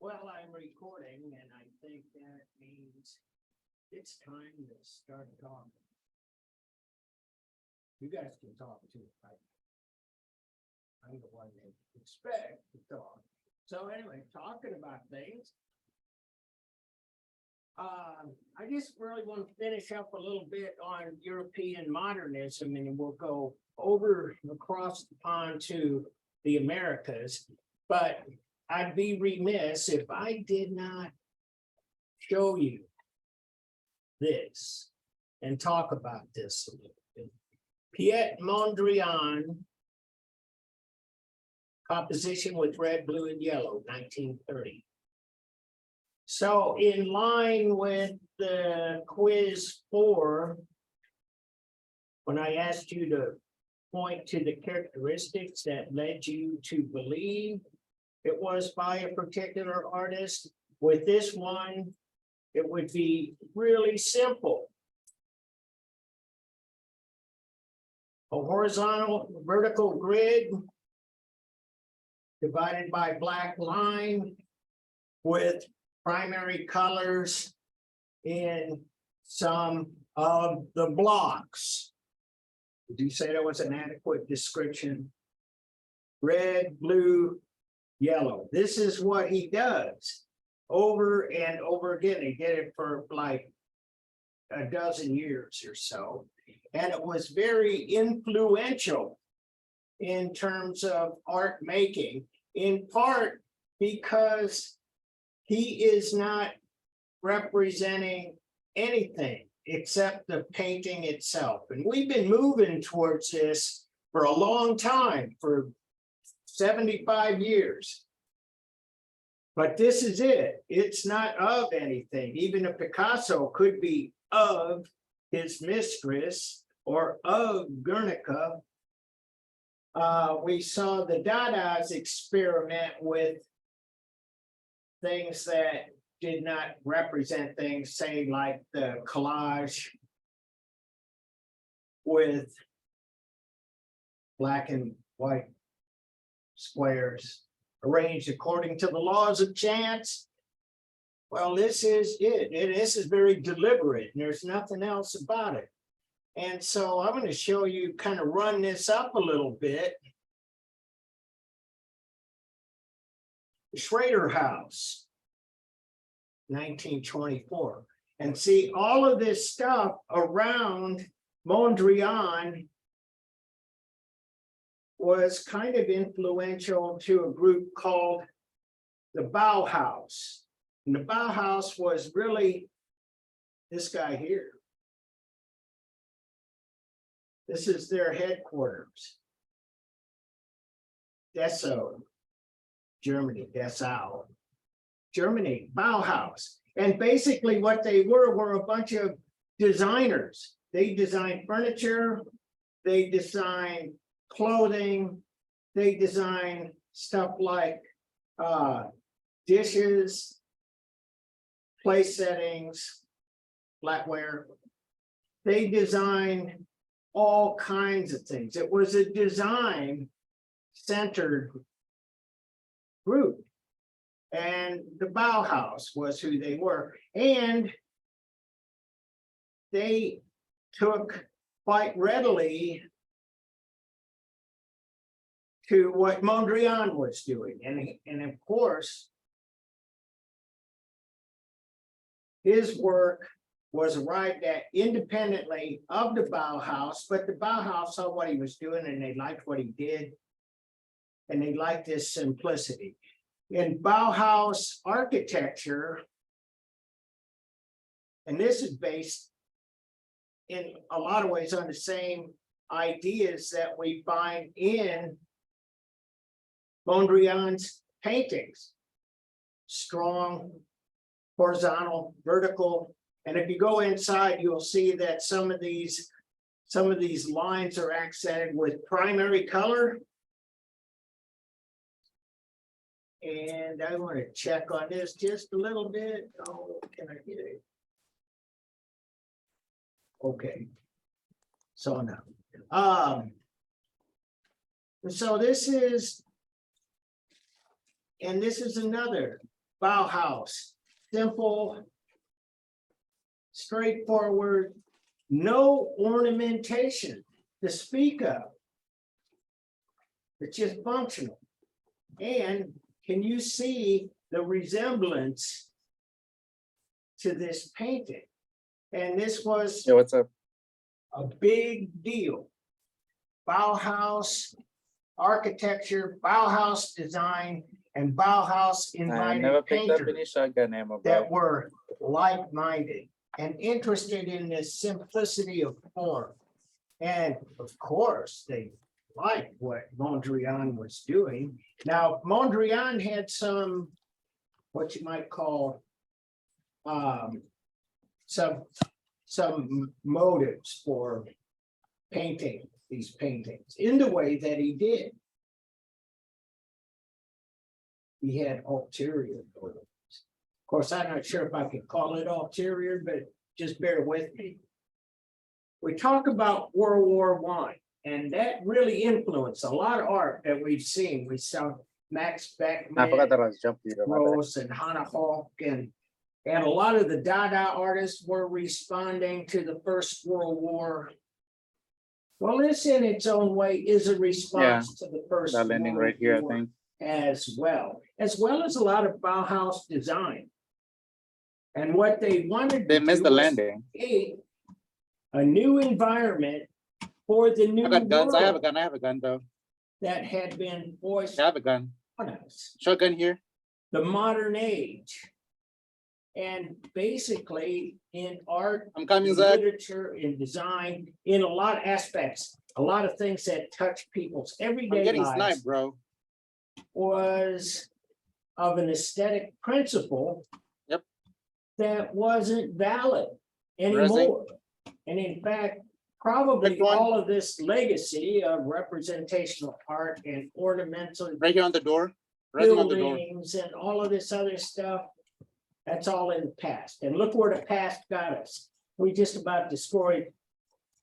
Well, I'm recording, and I think that means it's time to start talking. You guys can talk too, right? I'm the one they expect to talk. So anyway, talking about things. I just really want to finish up a little bit on European modernism, and we'll go over across the pond to the Americas. But I'd be remiss if I did not show you this and talk about this a little bit. Piet Mondrian, composition with red, blue, and yellow, 1930. So in line with the quiz 4, when I asked you to point to the characteristics that led you to believe it was by a particular artist, with this one, it would be really simple. A horizontal vertical grid divided by black line with primary colors in some of the blocks. Would you say that was an adequate description? Red, blue, yellow. This is what he does over and over again. He did it for like a dozen years or so. And it was very influential in terms of art making, in part because he is not representing anything except the painting itself. And we've been moving towards this for a long time, for 75 years. But this is it. It's not of anything. Even a Picasso could be of his mistress or of Guernica. We saw the Dadahs experiment with things that did not represent things, say like the collage with black and white squares arranged according to the laws of chance. Well, this is it. This is very deliberate, and there's nothing else about it. And so I'm going to show you, kind of run this up a little bit. Schrader House, 1924. And see all of this stuff around Mondrian was kind of influential to a group called the Bauhaus. And the Bauhaus was really this guy here. This is their headquarters. Dessau, Germany, Dessau, Germany, Bauhaus. And basically what they were a bunch of designers. They designed furniture, they designed clothing, they designed stuff like dishes, place settings, flatware. They designed all kinds of things. It was a design-centered group. And the Bauhaus was who they were. And they took quite readily to what Mondrian was doing. And of course, his work was arrived at independently of the Bauhaus, but the Bauhaus saw what he was doing and they liked what he did. And they liked this simplicity. In Bauhaus architecture, and this is based in a lot of ways on the same ideas that we find in Mondrian's paintings. Strong, horizontal, vertical. And if you go inside, you'll see that some of these lines are accented with primary color. And I want to check on this just a little bit. Oh, can I get it? Okay. So now, so this is, and this is another Bauhaus, simple, straightforward, no ornamentation to speak of. It's just functional. And can you see the resemblance to this painting? And this was Yeah, what's up? a big deal. Bauhaus architecture, Bauhaus design, and Bauhaus I invited never picked up painters any shotgun ammo, that bro. were like-minded and interested in the simplicity of form. And of course, they liked what Mondrian was doing. Now, Mondrian had some, what you might call, some motives for painting these paintings in the way that he did. He had ulterior motives. Of course, I'm not sure if I could call it ulterior, but just bear with me. We talk about World War I, and that really influenced a lot of art that we've seen. We saw Max I forgot Beckman, that I was jumping. Rose, and Hannah Hawk, and a lot of the Dada artists were responding to the First World War. Well, this in its own way is a response to the First That landing World right here, I War think. as well as a lot of Bauhaus design. And what they wanted They to missed do the was landing. create a new environment for the new I got guns. I have a world gun. I have a gun though. that had been voiced I have a gun. on us, Shotgun here. the modern age. And basically in art, I'm coming, in Zach. literature, in design, in a lot of aspects, a lot of things that touch people's I'm everyday getting lives sniped, bro. was of an aesthetic principle. Yep. That wasn't valid Resing. anymore. And in fact, probably Pick one. all of this legacy of representational art and ornamental Right here on the door. Right on the door. buildings and all of this other stuff, that's all in the past. And look where the past got us. We just about destroyed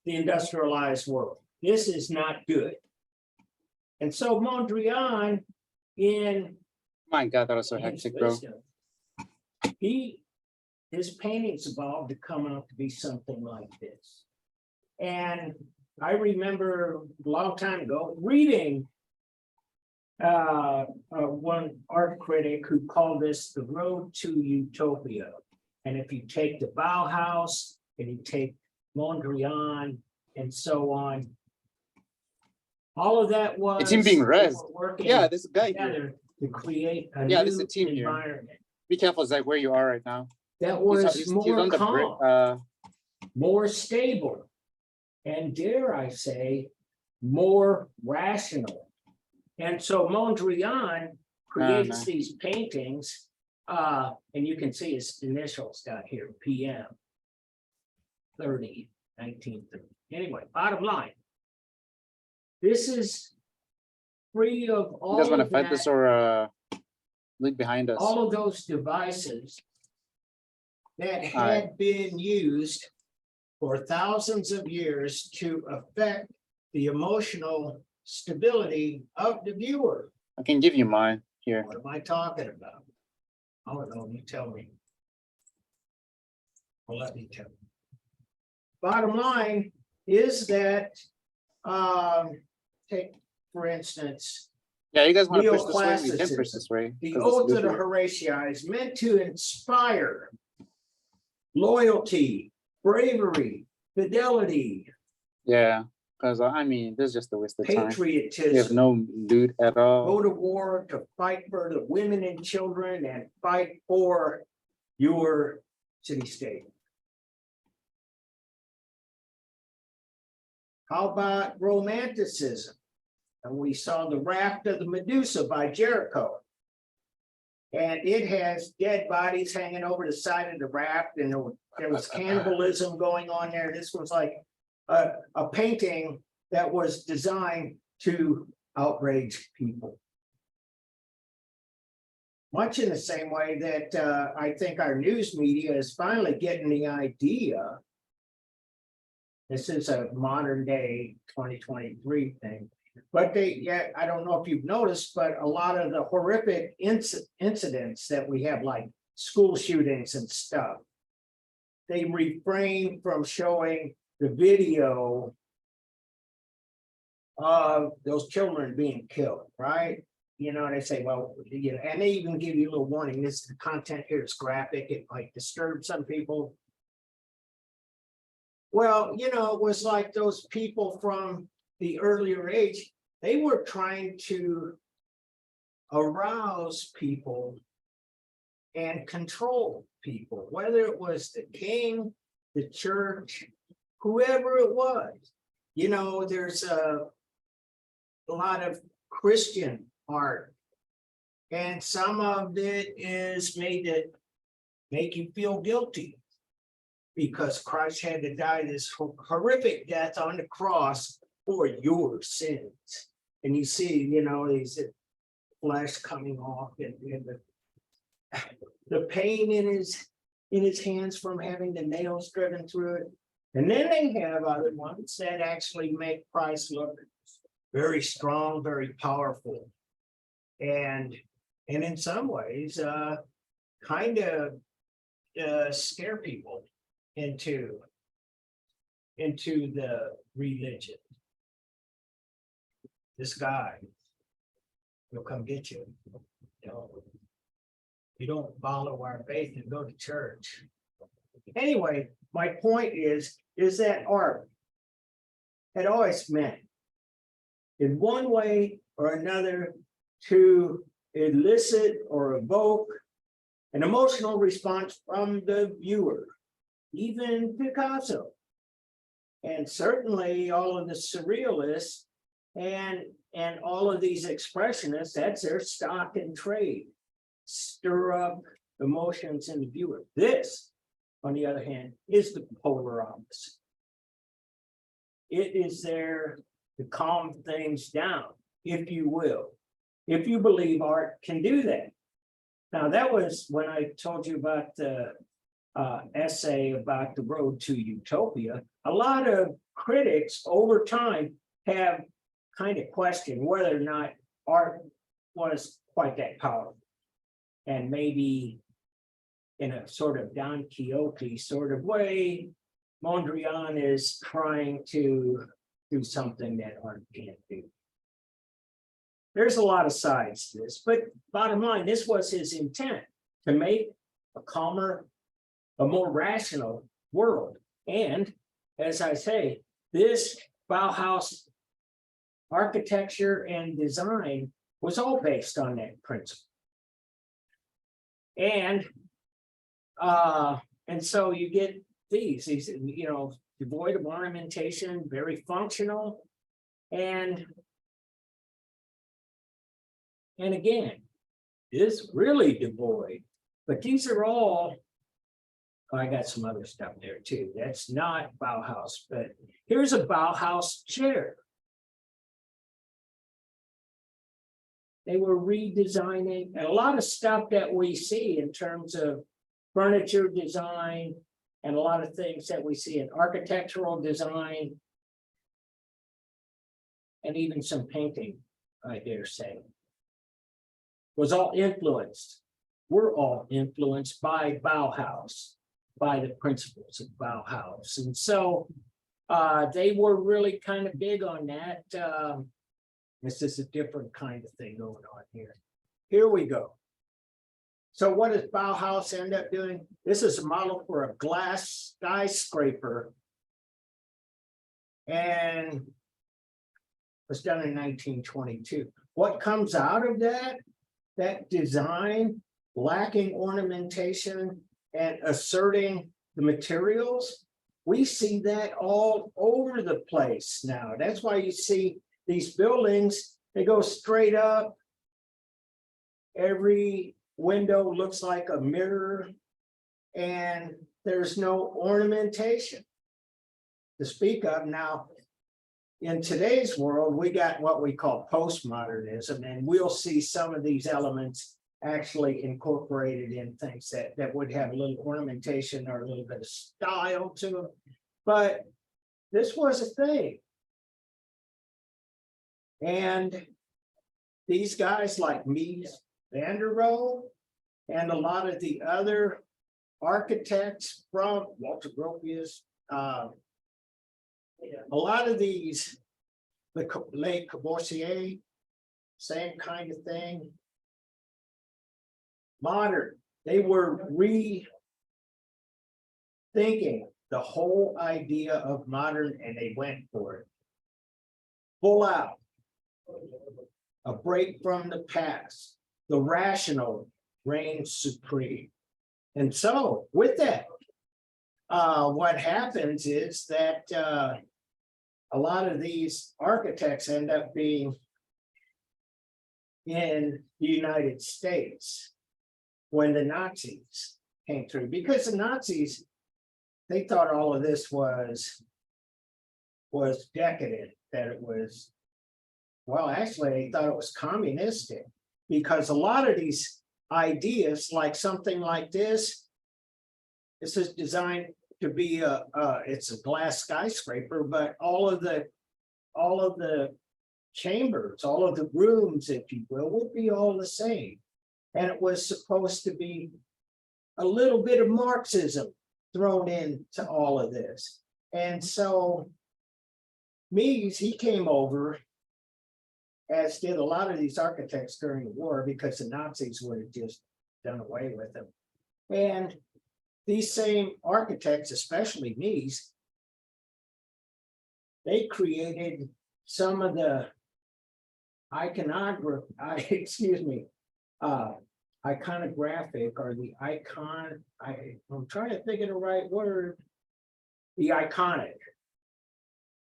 the industrialized world. This is not good. And so Mondrian, in My God, that was so his hectic, bro. wisdom, his paintings evolved to come out to be something like this. And I remember a long time ago reading one art critic who called this the road to utopia. And if you take the Bauhaus and you take Mondrian and so on, all of that was It's him being they res. were working Yeah, this guy here. together to create a Yeah, this is new a team here. environment Be careful, Zach, where you are right now. that He's was he's more on the brick. calm, more stable, and dare I say, more rational. And so Mondrian creates these paintings, and you can see his initials down here, PM 30, 1930. Anyway, bottom line, this is free of all You guys want to of fight that, this or look behind us? all of those devices that All right. had been used for thousands of years to affect the emotional stability of the viewer. I can give you mine here. What am I talking about? I don't know, you tell me. Well, let me tell you. Bottom line is that, take, for instance, Yeah, you guys want to push this way? We Neoclassicism. can push this way. the 'cause Oath it's of the looser. Horatii is meant to inspire loyalty, bravery, fidelity, Yeah, because I mean, this is just a waste of time. You have patriotism. no loot at all. Go to war to fight for the women and children and fight for your city-state. How about romanticism? And we saw the Raft of the Medusa by Jericho. And it has dead bodies hanging over the side of the raft, and there was cannibalism going on there. This was like a painting that was designed to outrage people. Much in the same way that I think our news media is finally getting the idea. This is a modern day 2023 thing. But yeah, I don't know if you've noticed, but a lot of the horrific incidents that we have, like school shootings and stuff, they refrain from showing the video of those children being killed, right? You know, they say, well, you know, and they even give you a little warning, this the content here is graphic, it might disturb some people. Well, you know, it was like those people from the earlier age, they were trying to arouse people and control people, whether it was the king, the church, whoever it was. You know, there's a lot of Christian art, and some of it is made to make you feel guilty because Christ had to die this horrific death on the cross for your sins. And you see, you know, these flesh coming off and the pain in his hands from having the nails driven through it. And then they have other ones that actually make Christ look very strong, very powerful. And in some ways, kind of scare people into the religion. This guy will come get you. You know, you don't follow our faith and go to church. Anyway, my point is that art had always meant, in one way or another, to elicit or evoke an emotional response from the viewer, even Picasso. And certainly all of the surrealists and all of these expressionists, that's their stock and trade. Stir up emotions in the viewer. This, on the other hand, is the polar opposite. It is there to calm things down, if you will, if you believe art can do that. Now, that was when I told you about the essay about the road to utopia. A lot of critics over time have kind of questioned whether or not art was quite that powerful. And maybe in a sort of Don Quixote sort of way, Mondrian is trying to do something that art can't do. There's a lot of sides to this, but bottom line, this was his intent, to make a calmer, a more rational world. And as I say, this Bauhaus architecture and design was all based on that principle. And so you get these, you know, devoid of ornamentation, very functional, and again, is really devoid. But these are all, I got some other stuff there too. That's not Bauhaus, but here's a Bauhaus chair. They were redesigning, and a lot of stuff that we see in terms of furniture design and a lot of things that we see in architectural design and even some painting, I dare say, was all influenced. We're all influenced by Bauhaus, by the principles of Bauhaus. And so they were really kind of big on that. This is a different kind of thing going on here. Here we go. So what does Bauhaus end up doing? This is a model for a glass skyscraper. And it was done in 1922. What comes out of that? That design, lacking ornamentation and asserting the materials, we see that all over the place now. That's why you see these buildings, they go straight up. Every window looks like a mirror, and there's no ornamentation to speak of. Now, in today's world, we got what we call postmodernism, and we'll see some of these elements actually incorporated in things that would have a little ornamentation or a little bit of style to them. But this was a thing. And these guys like Mies van der Rohe and a lot of the other architects from Walter Gropius, a lot of these, the Le Corbusier, same kind of thing. Modern, they were rethinking the whole idea of modern, and they went for it. Full out. A break from the past. The rational reigns supreme. And so with that, what happens is that a lot of these architects end up being in the United States when the Nazis came through, because the Nazis, they thought all of this was decadent, that it was, well, actually, they thought it was communistic, because a lot of these ideas, like something like this is designed to be it's a glass skyscraper, but all of the chambers, all of the rooms, if you will, would be all the same. And it was supposed to be a little bit of Marxism thrown into all of this. And so Mies, he came over, as did a lot of these architects during the war, because the Nazis would have just done away with them. And these same architects, especially Mies, they created some of the iconography, iconographic, or the icon, I'm trying to think of the right word, the iconic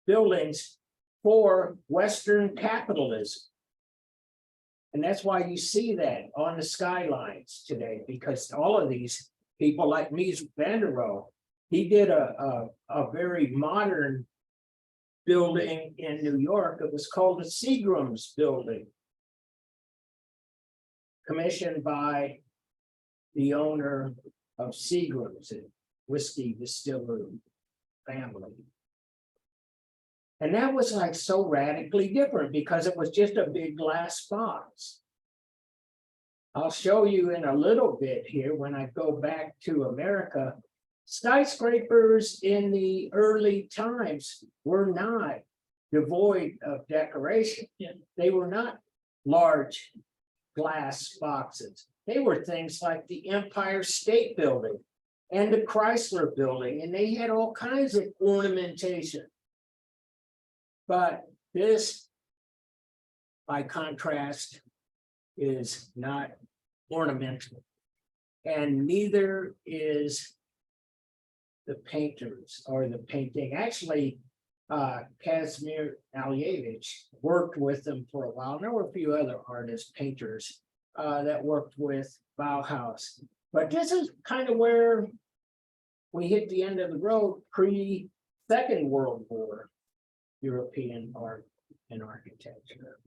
buildings for Western capitalism. And that's why you see that on the skylines today, because all of these people like Mies van der Rohe, he did a very modern building in New York. It was called the Seagram's Building, commissioned by the owner of Seagram's, a whiskey distillery family. And that was like so radically different, because it was just a big glass box. I'll show you in a little bit here, when I go back to America, skyscrapers in the early times were not devoid of decoration. They were not large glass boxes. They were things like the Empire State Building and the Chrysler Building, and they had all kinds of ornamentation. But this, by contrast, is not ornamental, and neither is the painters or the painting. Actually, Kazimir Alyevich worked with them for a while. There were a few other artists, painters that worked with Bauhaus. But this is kind of where we hit the end of the road, pre-Second World War European art and architecture.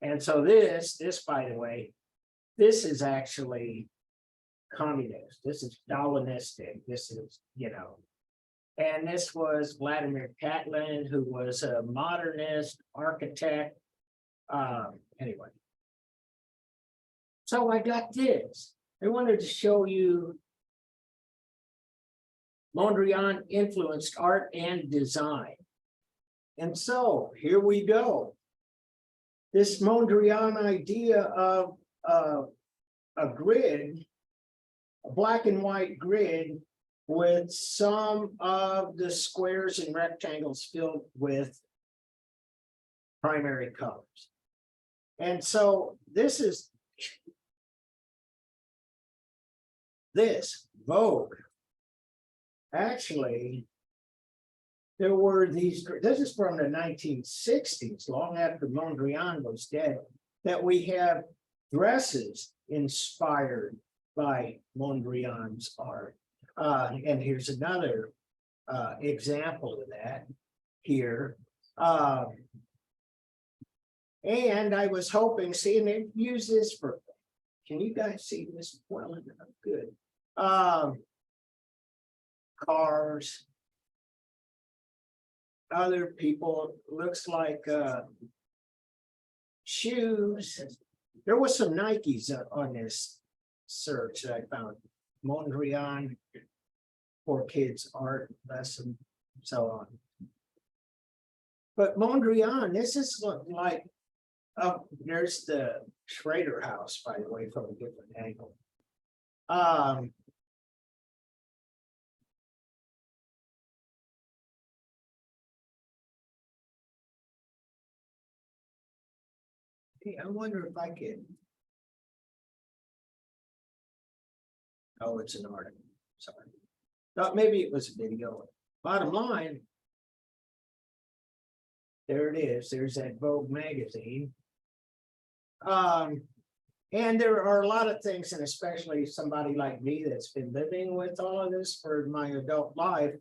And so this, by the way, this is actually communist. This is Stalinistic. This is, and this was Vladimir Catlin, who was a modernist architect. Anyway. So I got this. I wanted to show you Mondrian influenced art and design. And so here we go. This Mondrian idea of a grid, a black and white grid with some of the squares and rectangles filled with primary colors. And so this is Vogue. Actually, there were these, this is from the 1960s, long after Mondrian was dead, that we have dresses inspired by Mondrian's art. And here's another example of that here. And I was hoping, see, and they use this for, can you guys see this well enough? Good. Cars. Other people, looks like shoes. There was some Nikes on this search that I found. Mondrian for kids art lesson, so on. But Mondrian, this is like, oh, there's the Schrader house, by the way, from a different angle. Hey, I wonder if I could. Oh, it's an article, sorry. Thought maybe it was a video. Bottom line. There it is, there's that Vogue magazine. And there are a lot of things, and especially somebody like me that's been living with all of this for my adult life.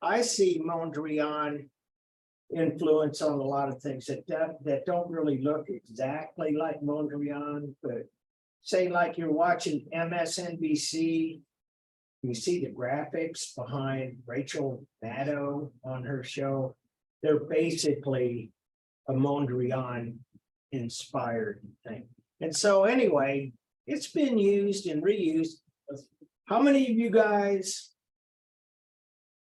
I see Mondrian influence on a lot of things that don't really look exactly like Mondrian, but say like you're watching MSNBC, you see the graphics behind Rachel Maddow on her show. They're basically a Mondrian inspired thing. And so anyway, it's been used and reused. How many of you guys,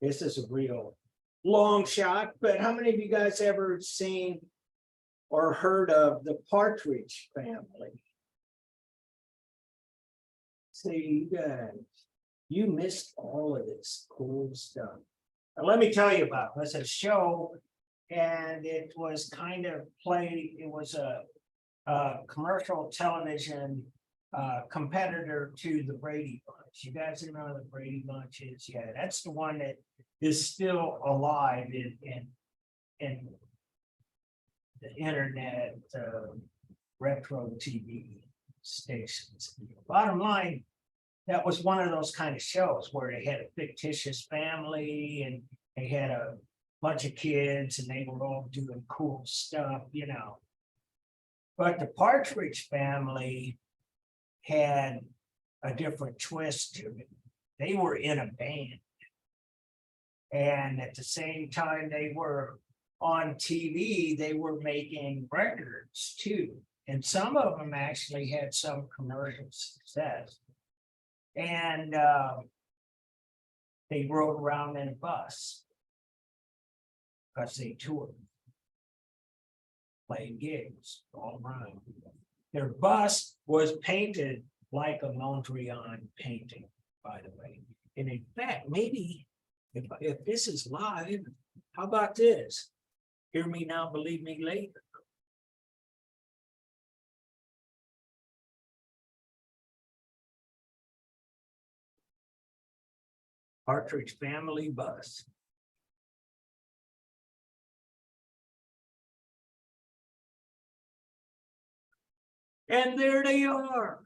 this is a real long shot, but how many of you guys ever seen or heard of the Partridge Family? See, you guys, you missed all of this cool stuff. Now, let me tell you about it. It's a show, and it was kind of played, it was a commercial television competitor to the Brady Bunch. You guys know the Brady Bunch is? Yeah, that's the one that is still alive in the internet retro TV stations. Bottom line, that was one of those kind of shows where they had a fictitious family and they had a bunch of kids and they were all doing cool stuff, you know. But the Partridge Family had a different twist to it. They were in a band. And at the same time they were on TV, they were making records too. And some of them actually had some commercial success. And they rode around in a bus because they toured, playing gigs all around. Their bus was painted like a Mondrian painting, by the way. And in fact, maybe if this is live, how about this? Hear me now, believe me later. Partridge Family bus. And there they are.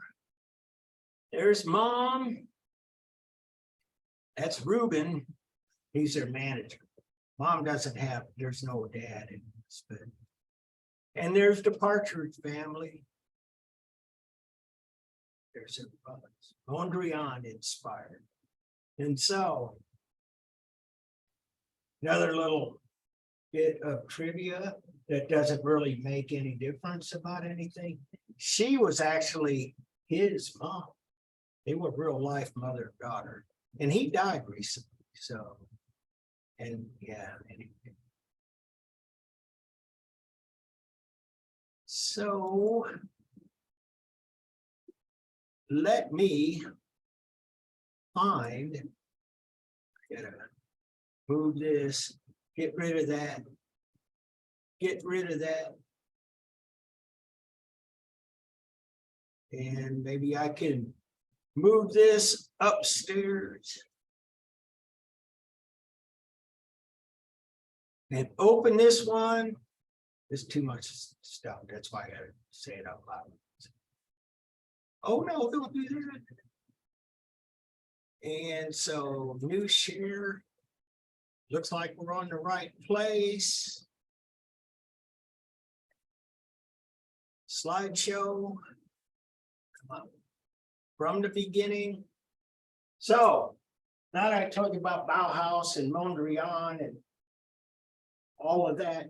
There's Mom. That's Reuben. He's their manager. Mom doesn't have, there's no dad in this, but. And there's the Partridge Family. There's their bus. Mondrian inspired. And so, another little bit of trivia that doesn't really make any difference about anything. She was actually his mom. They were real life mother and daughter. And he died recently. So, and yeah, anyway. So, let me find, I gotta move this, get rid of that, get rid of that. And maybe I can move this upstairs. And open this one. There's too much stuff. That's why I gotta say it out loud. Oh no, don't do that. And so new share. Looks like we're on the right place. Slideshow. Come on. From the beginning. So now that I told you about Bauhaus and Mondrian and all of that.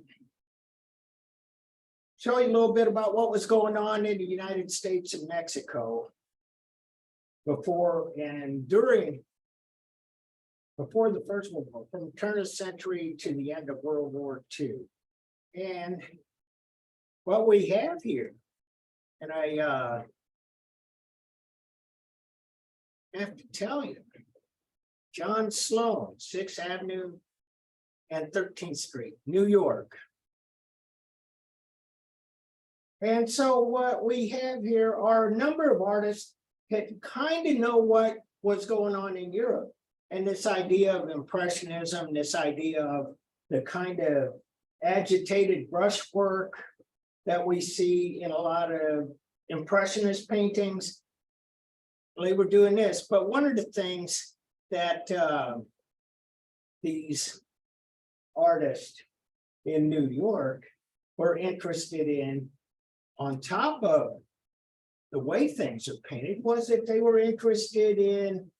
show you a little bit about what was going on in the United States and Mexico before and during. Before the First World War, from the turn of the century to the end of World War II. And what we have here, and I have to tell you, John Sloan, 6th Avenue and 13th Street, New York. And so what we have here are a number of artists that kind of know what was going on in Europe. And this idea of impressionism, this idea of the kind of agitated brushwork that we see in a lot of impressionist paintings, they were doing this. But one of the things that these artists in New York were interested in, on top of the way things are painted, was that they were interested in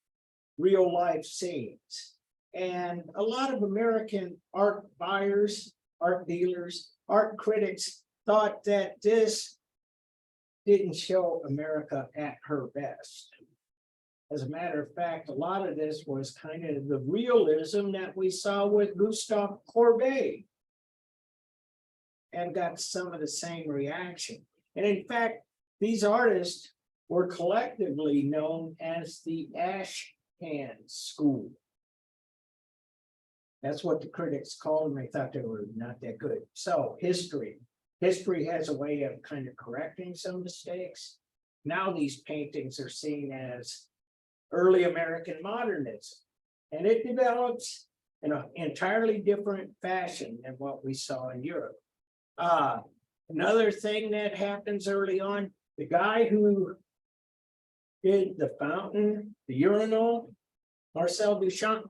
real life scenes. And a lot of American art buyers, art dealers, art critics thought that this didn't show America at her best. As a matter of fact, a lot of this was kind of the realism that we saw with Gustave Courbet and got some of the same reaction. And in fact, these artists were collectively known as the ADAH school. That's what the critics called them. They thought they were not that good. So history has a way of kind of correcting some mistakes. Now these paintings are seen as early American modernism, and it develops in an entirely different fashion than what we saw in Europe. Another thing that happens early on, the guy who did the fountain, the urinal, Marcel Duchamp,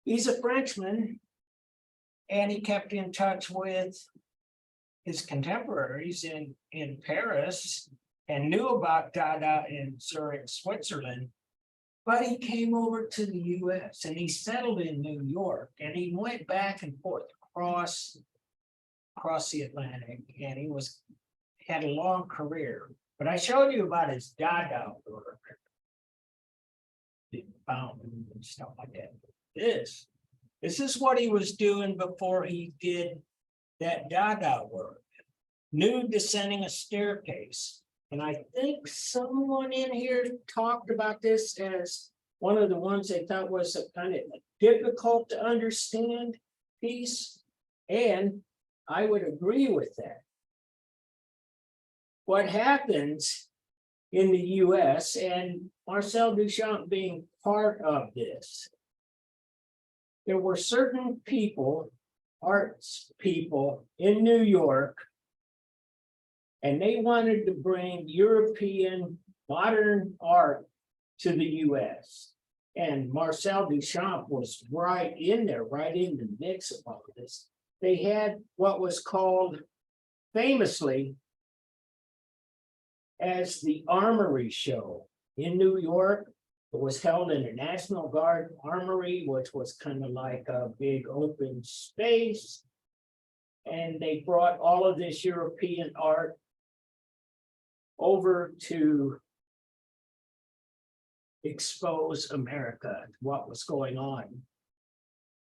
he's a Frenchman, and he kept in touch with his contemporaries in Paris and knew about Dada in Zurich, Switzerland. But he came over to the US and he settled in New York, and he went back and forth across the Atlantic, and he had a long career. But I showed you about his Dada work, the fountain and stuff like that. This is what he was doing before he did that Dada work. Nude descending a staircase. And I think someone in here talked about this as one of the ones they thought was a kind of difficult to understand piece. And I would agree with that. What happens in the US, and Marcel Duchamp being part of this, there were certain people, arts people in New York, and they wanted to bring European modern art to the US. And Marcel Duchamp was right in there, right in the mix of all of this. They had what was called famously as the Armory Show in New York. It was held in the National Guard Armory, which was kind of like a big open space. And they brought all of this European art over to expose America, what was going on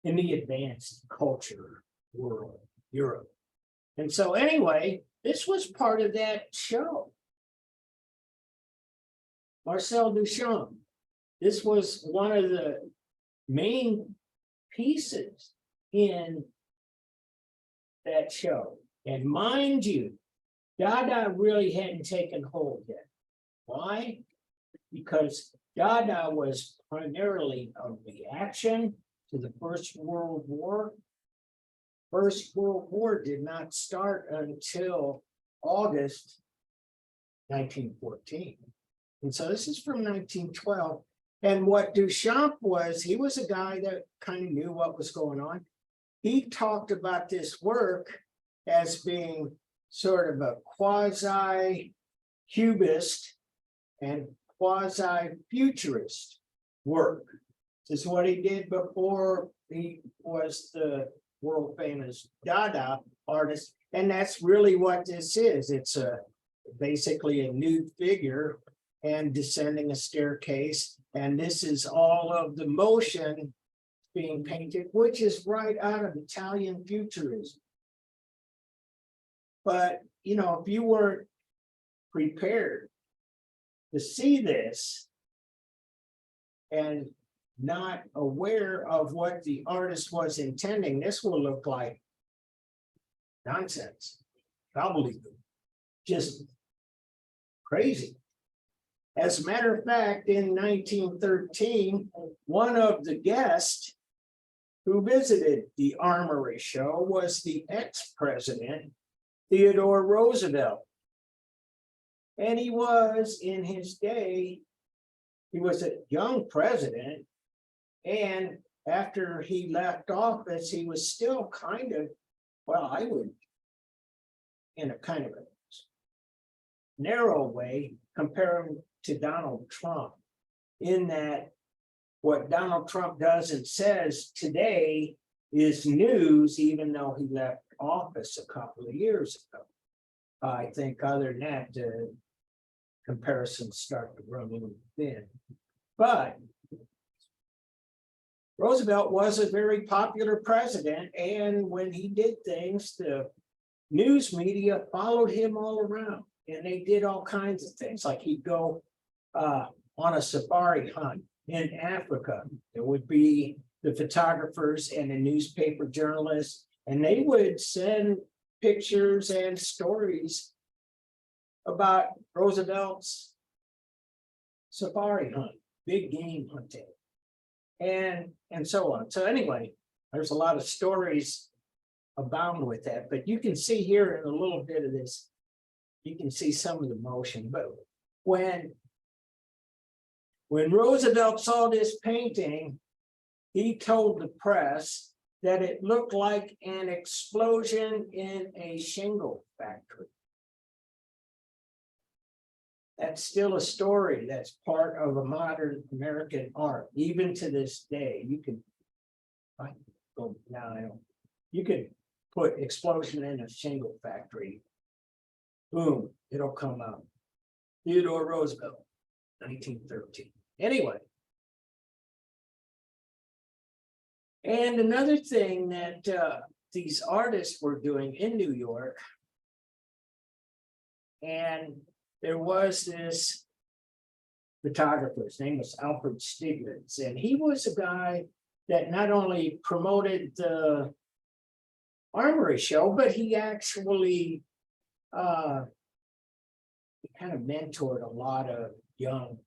in the advanced culture world, Europe. And so anyway, this was part of that show. Marcel Duchamp, this was one of the main pieces in that show. And mind you, Dada really hadn't taken hold yet. Why? Because Dada was primarily a reaction to the First World War. First World War did not start until August 1914. And so this is from 1912. And what Duchamp was, he was a guy that kind of knew what was going on. He talked about this work as being sort of a quasi-cubist and quasi-futurist work. This is what he did before he was the world famous Dada artist. And that's really what this is. It's basically a nude figure and descending a staircase. And this is all of the motion being painted, which is right out of Italian futurism. But, you know, if you weren't prepared to see this and not aware of what the artist was intending, this will look like nonsense, gobbledygook, just crazy. As a matter of fact, in 1913, one of the guests who visited the Armory show was the ex-president, Theodore Roosevelt. And he was, in his day, he was a young president. And after he left office, he was still kind of, well, I would, in a kind of a narrow way, compare him to Donald Trump, in that what Donald Trump does and says today is news, even though he left office a couple of years ago. I think other than that, the comparisons start to run a little thin. But Roosevelt was a very popular president, and when he did things, the news media followed him all around, and they did all kinds of things. Like he'd go on a safari hunt in Africa. There would be the photographers and the newspaper journalists, and they would send pictures and stories about Roosevelt's safari hunt, big game hunting, and so on. So anyway, there's a lot of stories abound with that, but you can see here in a little bit of this, you can see some of the motion. But when Roosevelt saw this painting, he told the press that it looked like an explosion in a shingle factory. That's still a story that's part of a modern American art, even to this day. You can, you could put explosion in a shingle factory. Boom, it'll come out. Theodore Roosevelt, 1913. Anyway. And another thing that these artists were doing in New York, and there was this photographer, his name was Alfred Stieglitz, and he was a guy that not only promoted the Armory show, but he actually kind of mentored a lot of young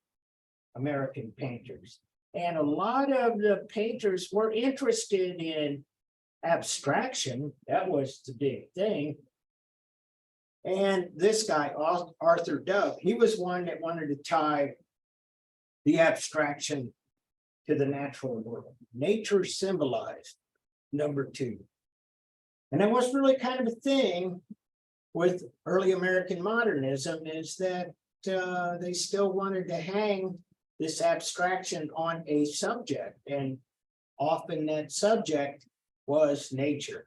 American painters. And a lot of the painters were interested in abstraction. That was the big thing. And this guy, Arthur Dove, he was one that wanted to tie the abstraction to the natural world. Nature symbolized number 2. And that was really kind of a thing with early American modernism, is that they still wanted to hang this abstraction on a subject, and often that subject was nature.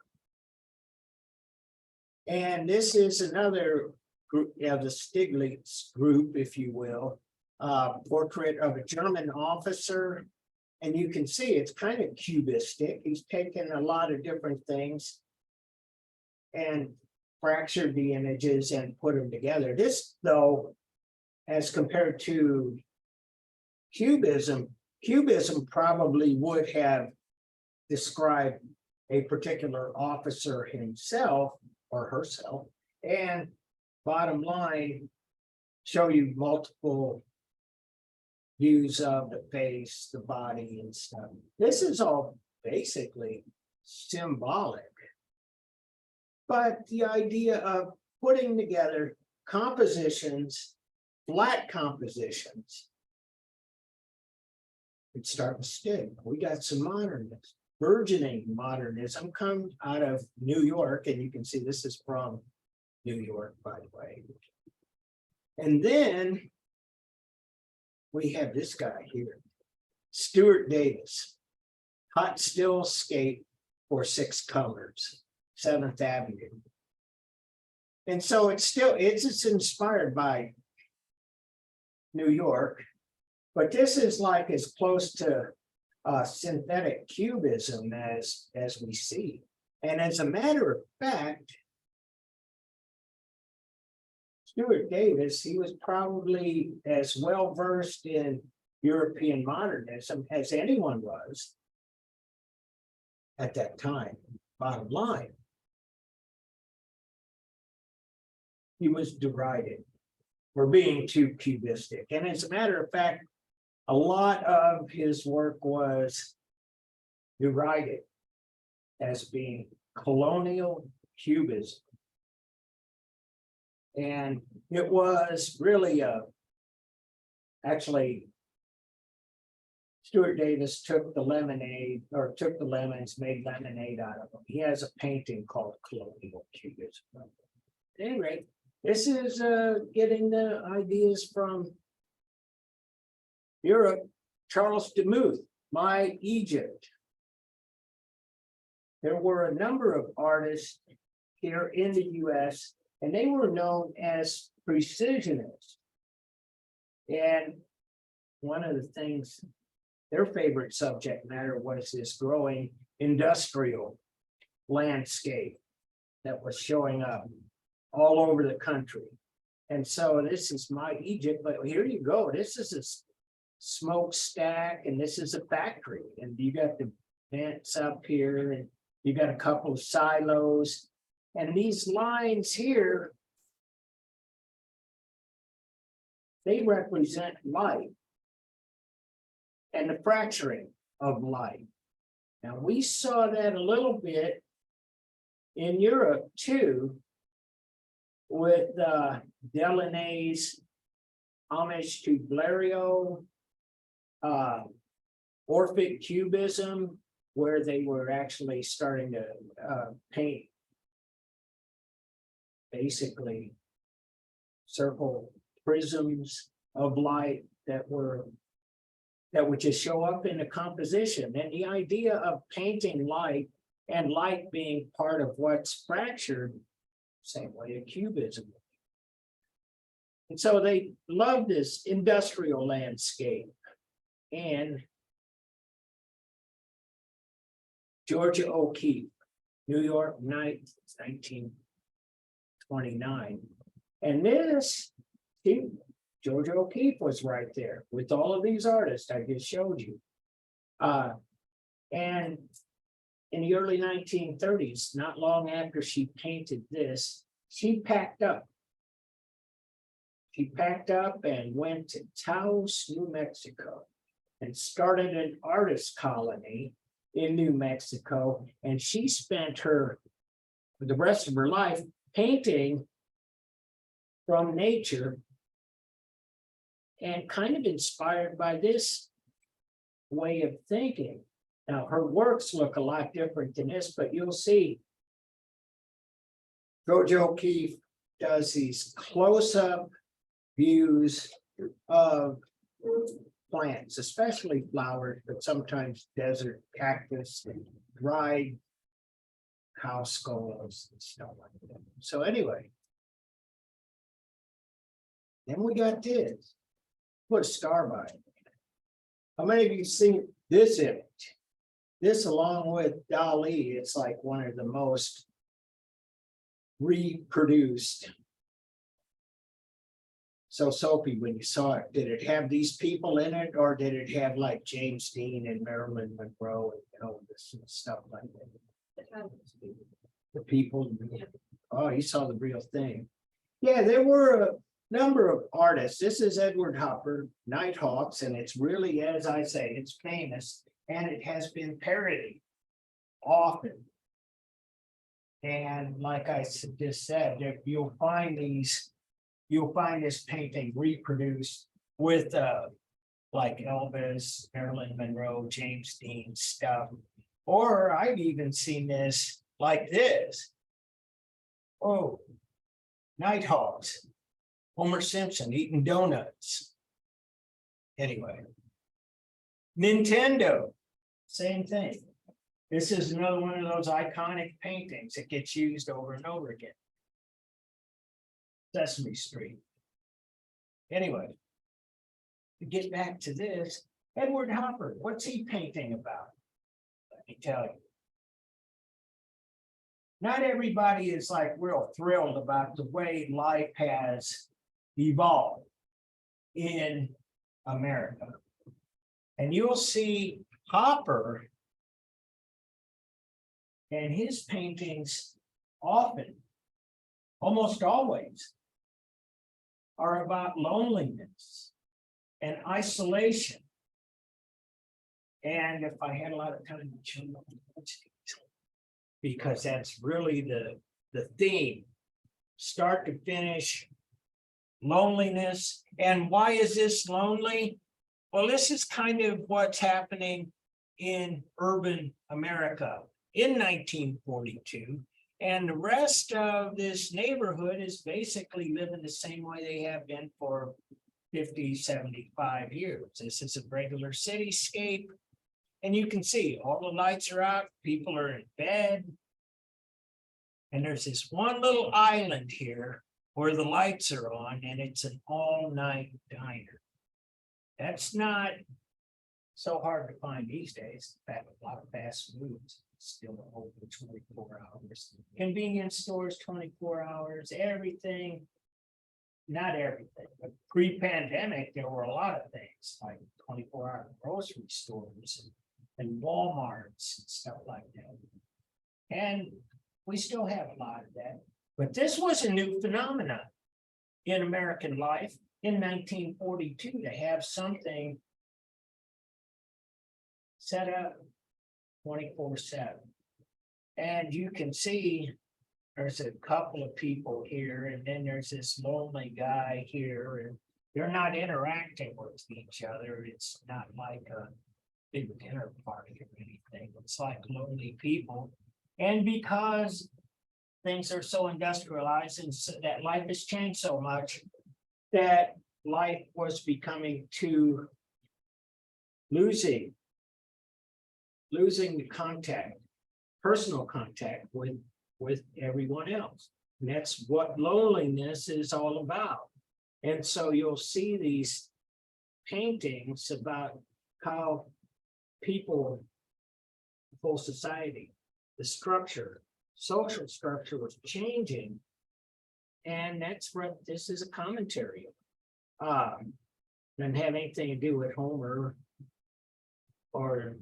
And this is another group, the Stieglitz group, if you will, portrait of a German officer. And you can see it's kind of cubistic. He's taken a lot of different things and fractured the images and put them together. This, though, as compared to Cubism probably would have described a particular officer himself or herself, and bottom line, show you multiple views of the face, the body, and stuff. This is all basically symbolic. But the idea of putting together compositions, flat compositions, it's starting to stick. We got some modernism, burgeoning modernism come out of New York, and you can see this is from New York, by the way. And then we have this guy here, Stuart Davis, hot still skate for 6 colors, 7th Avenue. And so it's inspired by New York, but this is like as close to synthetic cubism as we see. And as a matter of fact, Stuart Davis, he was probably as well versed in European modernism as anyone was at that time, bottom line. He was derided for being too cubistic. And as a matter of fact, a lot of his work was derided as being colonial cubism. And it was really actually, Stuart Davis took the lemons, made lemonade out of them. He has a painting called Colonial Cubism. At any rate, this is getting the ideas from Europe. Charles Demuth, My Egypt. There were a number of artists here in the US, and they were known as precisionists. And one of the things, their favorite subject matter was this growing industrial landscape that was showing up all over the country. And so this is My Egypt, but here you go. This is a smokestack, and this is a factory. And you got the vents up here, and you got a couple of silos. And these lines here, they represent light and the fracturing of light. Now, we saw that a little bit in Europe too, with Delaunay's homage to Blériot, Orphic Cubism, where they were actually starting to paint basically circle prisms of light that would just show up in the composition. And the idea of painting light and light being part of what's fractured, same way a cubism. And so they love this industrial landscape. And Georgia O'Keeffe, New York Night, 1929. And this, Georgia O'Keeffe was right there with all of these artists I just showed you. And in the early 1930s, not long after she painted this, she packed up. She packed up and went to Taos, New Mexico, and started an artist colony in New Mexico. And she spent the rest of her life painting from nature, and kind of inspired by this way of thinking. Now, her works look a lot different than this, but you'll see Georgia O'Keeffe does these close-up views of plants, especially flowers, but sometimes desert cactus and dried cow skulls and stuff like that. So anyway, then we got this. Put a star by it. How many of you seen this image? This, along with Dali, it's like one of the most reproduced. So, Sophie, when you saw it, did it have these people in it, or did it have like James Dean and Marilyn Monroe and this stuff like that? The people. Oh, you saw the real thing. Yeah, there were a number of artists. This is Edward Hopper, Nighthawks, and it's really, as I say, it's famous, and it has been parodied often. And like I just said, you'll find this painting reproduced with like Elvis, Marilyn Monroe, James Dean stuff. Or I've even seen this like this. Oh, Nighthawks. Homer Simpson eating donuts. Anyway, Nintendo, same thing. This is another one of those iconic paintings that gets used over and over again. Sesame Street. Anyway. To get back to this, Edward Hopper, what's he painting about? Let me tell you. Not everybody is like real thrilled about the way life has evolved in America. And you'll see Hopper and his paintings often, almost always, are about loneliness and isolation. And if I had a lot of time to show you, because that's really the theme, start to finish, loneliness. And why is this lonely? Well, this is kind of what's happening in urban America in 1942. And the rest of this neighborhood is basically living the same way they have been for 50, 75 years. This is a regular cityscape. And you can see all the lights are out, people are in bed. And there's this one little island here where the lights are on, and it's an all-night diner. That's not so hard to find these days. In fact, a lot of fast foods still open 24 hours. Convenience stores, 24 hours, everything. Not everything, but pre-pandemic, there were a lot of things like 24-hour grocery stores and Walmarts and stuff like that. And we still have a lot of that. But this was a new phenomenon in American life in 1942 to have something set up 24/7. And you can see there's a couple of people here, and then there's this lonely guy here, and they're not interacting with each other. It's not like a big dinner party or anything. It's like lonely people. And because things are so industrialized and so that life has changed so much, that life was becoming too losing the contact, personal contact with everyone else. And that's what loneliness is all about. And so you'll see these paintings about how people, whole society, the structure, social structure was changing. And that's what this is a commentary of. Doesn't have anything to do with Homer or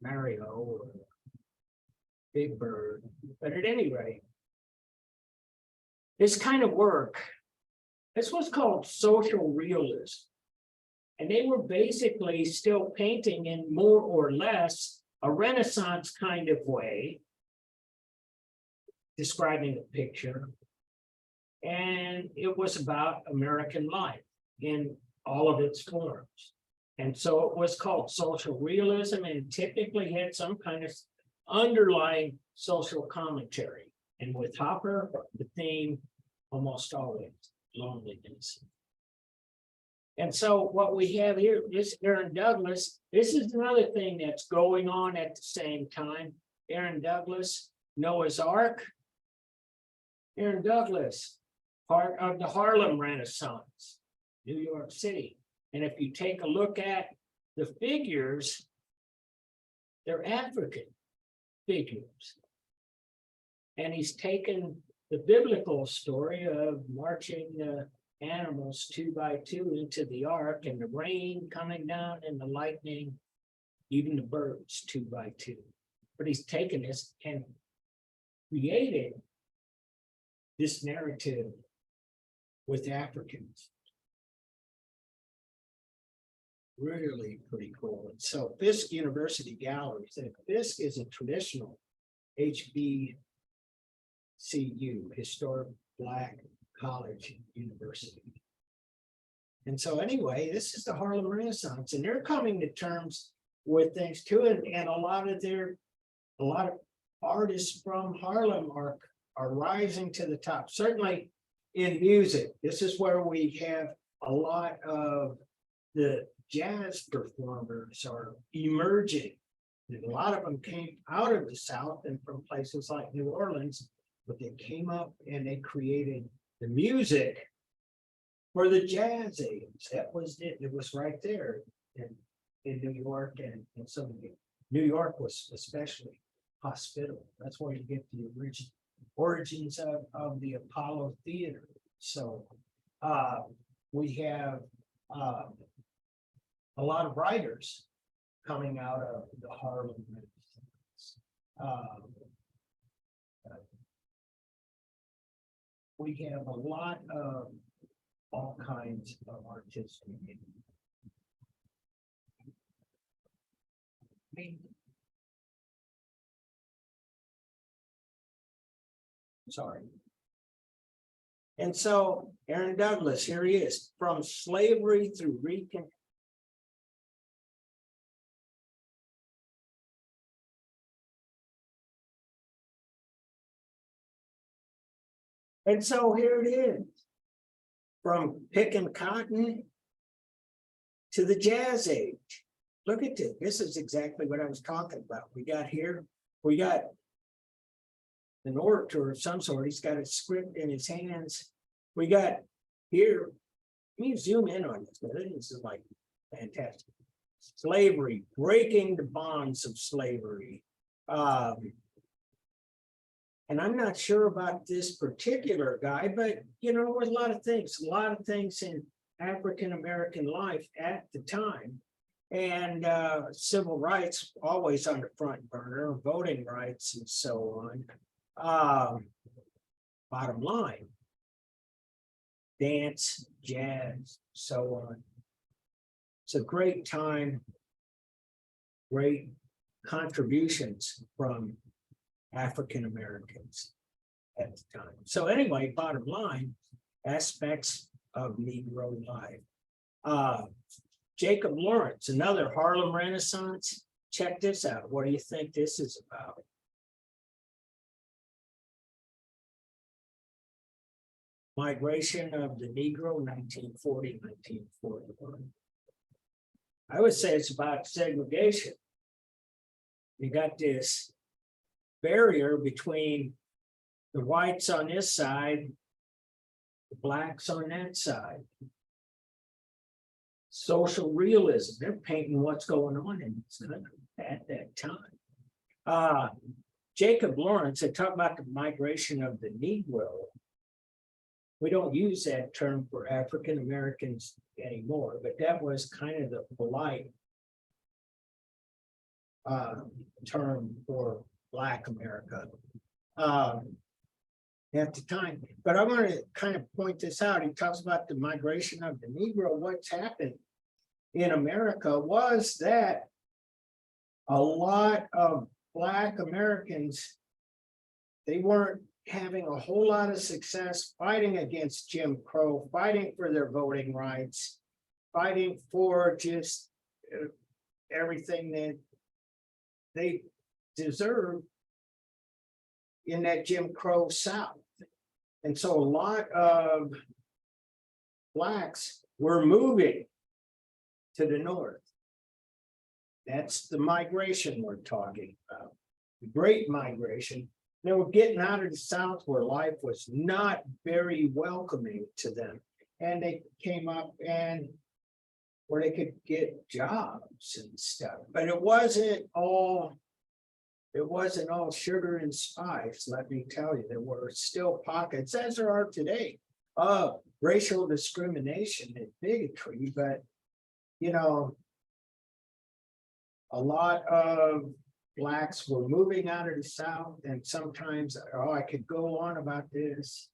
Mario or Big Bird. But at any rate, this kind of work, this was called social realism. And they were basically still painting in more or less a Renaissance kind of way, describing a picture. And it was about American life in all of its forms. And so it was called social realism, and typically had some kind of underlying social commentary. And with Hopper, the theme almost always loneliness. And so what we have here is Aaron Douglas. This is another thing that's going on at the same time. Aaron Douglas, Noah's Ark. Aaron Douglas, part of the Harlem Renaissance, New York City. And if you take a look at the figures, they're African figures. And he's taken the biblical story of marching the animals 2 by 2 into the ark, and the rain coming down and the lightning, even the birds 2 by 2. But he's taken this and created this narrative with Africans. Really pretty cool. And so Fisk University Galleries, and Fisk is a traditional HBCU, historic Black college university. And so anyway, this is the Harlem Renaissance, and they're coming to terms with things too. And a lot of artists from Harlem are rising to the top, certainly in music. This is where we have a lot of the jazz performers are emerging. And a lot of them came out of the South and from places like New Orleans, but they came up and they created the music for the Jazz Age. That was it. It was right there in New York and some of the, New York was especially hospitable. That's where you get the origins of the Apollo Theater. So we have a lot of writers coming out of the Harlem Renaissance. We have a lot of all kinds of artistic. Sorry. And so Aaron Douglas, here he is, from slavery through recon. And so here it is, from picking cotton to the Jazz Age. Look at this. This is exactly what I was talking about. We got here, we got an orator of some sort. He's got a script in his hands. We got here, let me zoom in on this. This is like fantastic. Slavery, breaking the bonds of slavery. And I'm not sure about this particular guy, but you know, there was a lot of things in African-American life at the time. And civil rights always on the front burner, voting rights and so on. Bottom line, dance, jazz, so on. It's a great time, great contributions from African Americans at the time. So anyway, bottom line, aspects of Negro life. Jacob Lawrence, another Harlem Renaissance. Check this out. What do you think this is about? Migration of the Negro, 1940, 1941. I would say it's about segregation. You got this barrier between the whites on this side, the blacks on that side. Social realism, they're painting what's going on in this country at that time. Jacob Lawrence, they talk about the migration of the Negro. We don't use that term for African Americans anymore, but that was kind of the polite term for Black America at the time. But I want to kind of point this out. He talks about the migration of the Negro. What's happened in America was that a lot of Black Americans, they weren't having a whole lot of success fighting against Jim Crow, fighting for their voting rights, fighting for just everything that they deserve in that Jim Crow South. And so a lot of Blacks were moving to the North. That's the migration we're talking about, the Great Migration. They were getting out of the South where life was not very welcoming to them. And they came up and where they could get jobs and stuff. But it wasn't all sugar and spice, let me tell you. There were still pockets, as there are today, of racial discrimination and bigotry. But, you know, a lot of Blacks were moving out of the South, and sometimes, I could go on about this.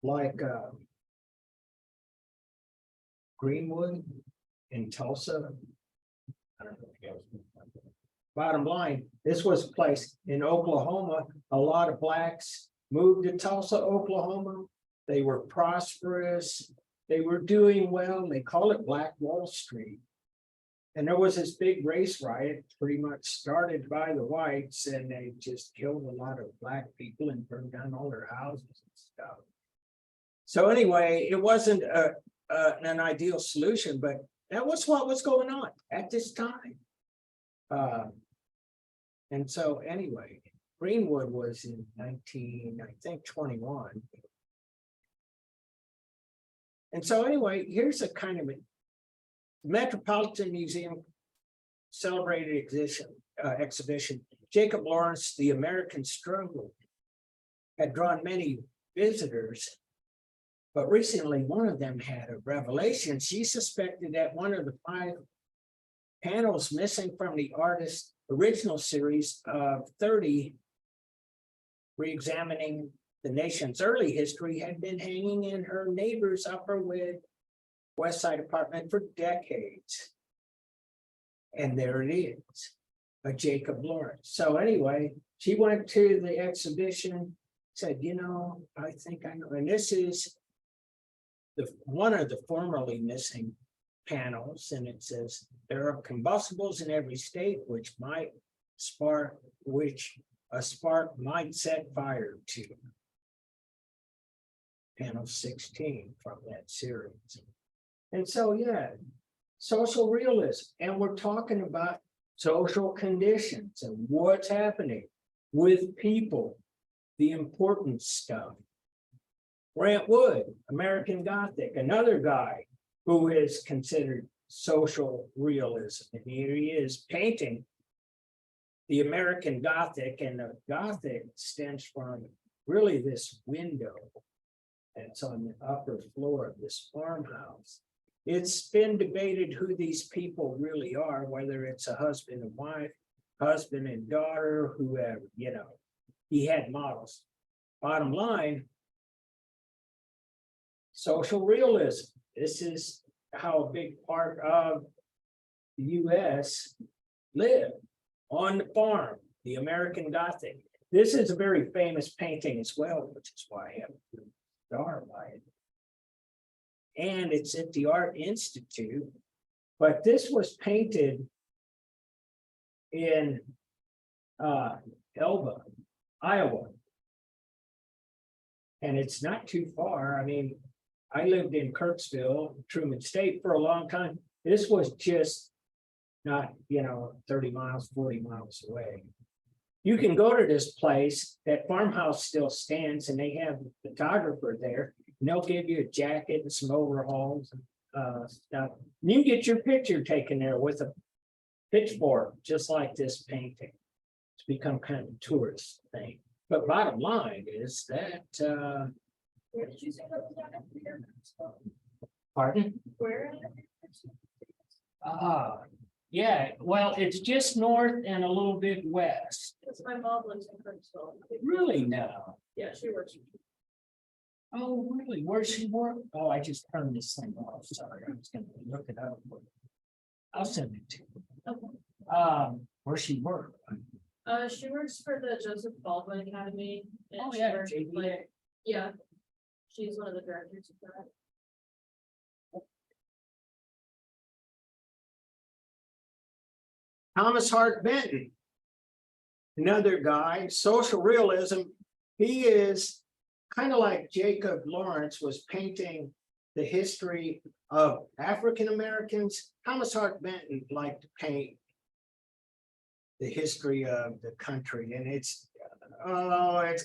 Like Greenwood in Tulsa. I don't know if you guys know. Bottom line, this was a place in Oklahoma. A lot of Blacks moved to Tulsa, Oklahoma. They were prosperous. They were doing well. They call it Black Wall Street. And there was this big race riot, pretty much started by the whites, and they just killed a lot of Black people and burned down all their houses and stuff. So anyway, it wasn't an ideal solution, but that was what was going on at this time. And so anyway, Greenwood was in 19, I think 21. And so anyway, here's a kind of a Metropolitan Museum celebrated exhibition. Jacob Lawrence, The American Struggle, had drawn many visitors. But recently, one of them had a revelation. She suspected that one of the 5 panels missing from the artist's original series of 30, re-examining the nation's early history, had been hanging in her neighbor's Upper West Side apartment for decades. And there it is, a Jacob Lawrence. So anyway, she went to the exhibition, said, you know, I think I know. And this is one of the formerly missing panels, and it says there are combustibles in every state which a spark might set fire to. Panel 16 from that series. And so, yeah, social realism, and we're talking about social conditions and what's happening with people, the important stuff. Grant Wood, American Gothic, another guy who is considered social realism. And here he is painting the American Gothic, and the Gothic stems from really this window that's on the upper floor of this farmhouse. It's been debated who these people really are, whether it's a husband and wife, husband and daughter, whoever, you know, he had models. Bottom line, social realism. This is how a big part of the US lived, on the farm, the American Gothic. This is a very famous painting as well, which is why I have a star by it. And it's at the Art Institute, but this was painted in Elba, Iowa. And it's not too far. I mean, I lived in Kirksville, Truman State for a long time. This was just not, 30 miles, 40 miles away. You can go to this place, that farmhouse still stands, and they have a photographer there, and they'll give you a jacket and some overalls and stuff. And you can get your picture taken there with a pitchfork, just like this painting. It's become kind of a tourist thing. But bottom line is that Where did you say that was at? pardon? Where? Yeah, well, it's just north and a little bit west. Because my mom lives in Kirksville. Really now? Yeah, she works. Oh, really? Where's she work? Oh, I just turned this thing off. Sorry, I was gonna look it up. I'll send it to you. Okay. Where she work? She works for the Joseph Baldwin Academy. And Oh, she yeah, works, JBA. like, yeah. She's one of the directors of that. Thomas Hart Benton. Another guy, social realism. He is kind of like Jacob Lawrence was painting the history of African Americans. Thomas Hart Benton liked to paint the history of the country, and it's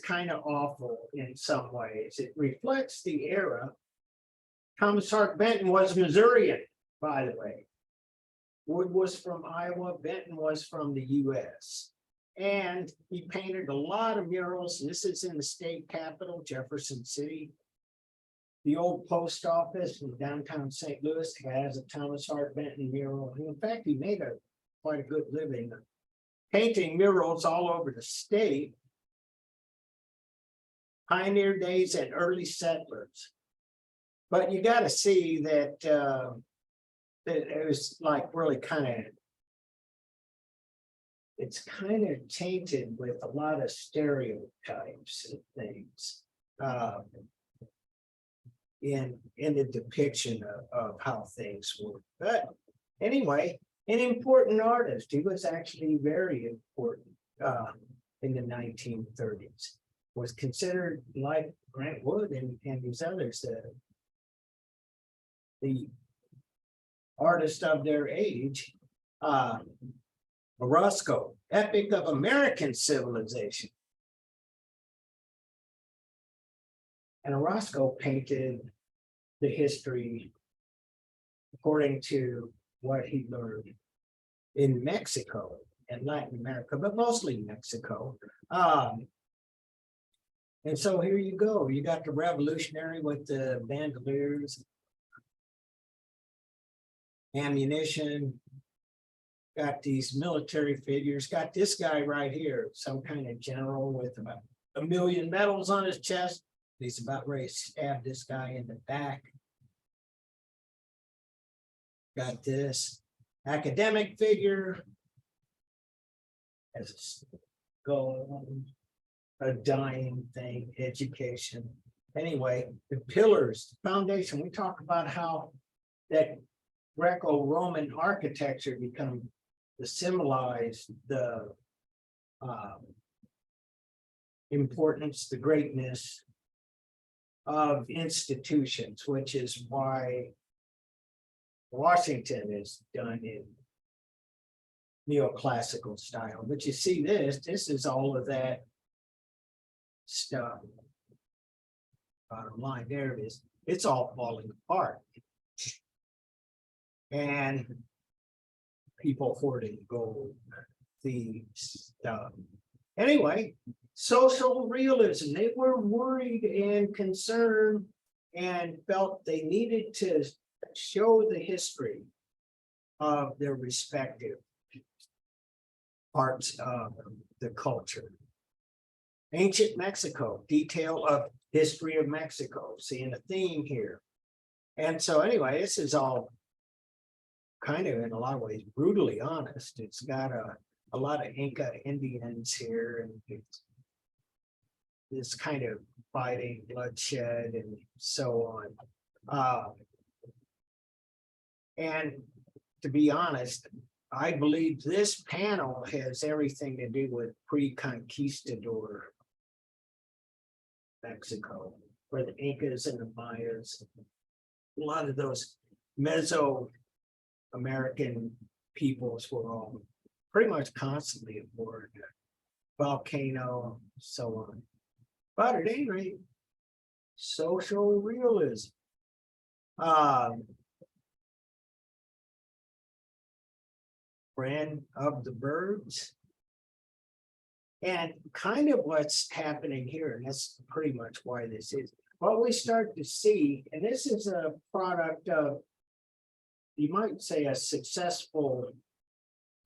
kind of awful in some ways. It reflects the era. Thomas Hart Benton was Missourian, by the way. Wood was from Iowa, Benton was from the US. And he painted a lot of murals. This is in the state capital, Jefferson City. The old post office in downtown St. Louis has a Thomas Hart Benton mural. In fact, he made quite a good living painting murals all over the state. Pioneer days and early settlers. But you got to see that it was like really it's kind of tainted with a lot of stereotypes and things in the depiction of how things were. But anyway, an important artist. He was actually very important in the 1930s. Was considered, like Grant Wood and these others, the artist of their age. Orozco, Epic of American Civilization. And Orozco painted the history according to what he learned in Mexico and Latin America, but mostly Mexico. And so here you go. You got the revolutionary with the bandoliers, ammunition, got these military figures, got this guy right here, some kind of general with about 1 million medals on his chest. He's about ready to stab this guy in the back. Got this academic figure as a skull, a dying thing, education. Anyway, the pillars, foundation, we talk about how that Greco-Roman architecture become to symbolize the importance, the greatness of institutions, which is why Washington is done in neoclassical style. But you see this is all of that stuff. Bottom line, there it is. It's all falling apart. And people hoarding gold, thieves, stuff. Anyway, social realism. They were worried and concerned and felt they needed to show the history of their respective parts of the culture. Ancient Mexico, detail of history of Mexico, seeing a theme here. And so anyway, this is all kind of in a lot of ways brutally honest. It's got a lot of Inca Indians here, and it's this kind of fighting, bloodshed, and so on. And to be honest, I believe this panel has everything to do with pre-conquistador Mexico, where the Incas and the Mayas, a lot of those Mesoamerican peoples were all pretty much constantly aboard volcano, so on. But at any rate, social realism. Friend of the birds. And kind of what's happening here, and that's pretty much why this is, what we start to see, and this is a product of, you might say, a successful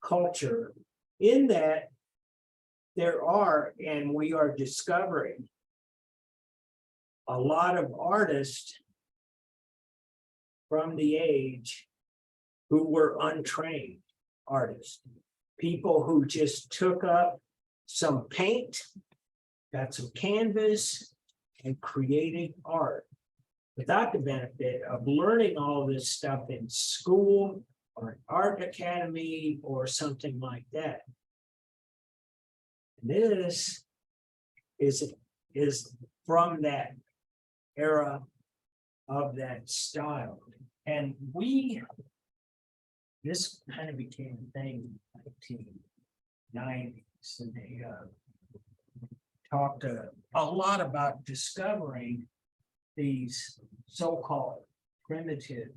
culture, in that there are, and we are discovering, a lot of artists from the age who were untrained artists, people who just took up some paint, got some canvas, and created art without the benefit of learning all this stuff in school or an art academy or something like that. And this is from that era of that style. And this kind of became a thing in the 1990s, and they talked a lot about discovering these so-called primitive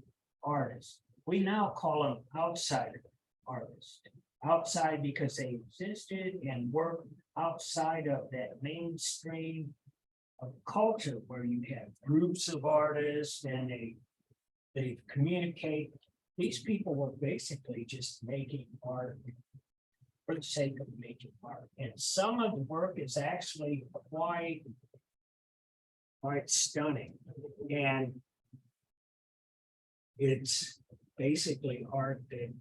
artists. We now call them outsider artists. Outside because they existed and worked outside of that mainstream of culture where you have groups of artists and they communicate. These people were basically just making art for the sake of making art. And some of the work is actually quite stunning. And it's basically art that,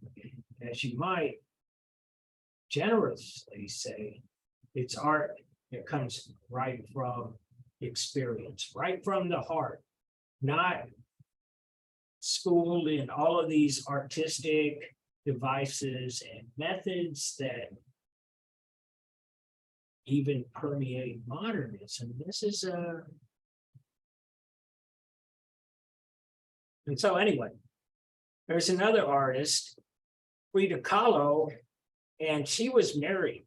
as you might generously say, it's art that comes right from experience, right from the heart, not schooled in all of these artistic devices and methods that even permeate modernism. This is and so anyway, there's another artist, Frida Kahlo, and she was married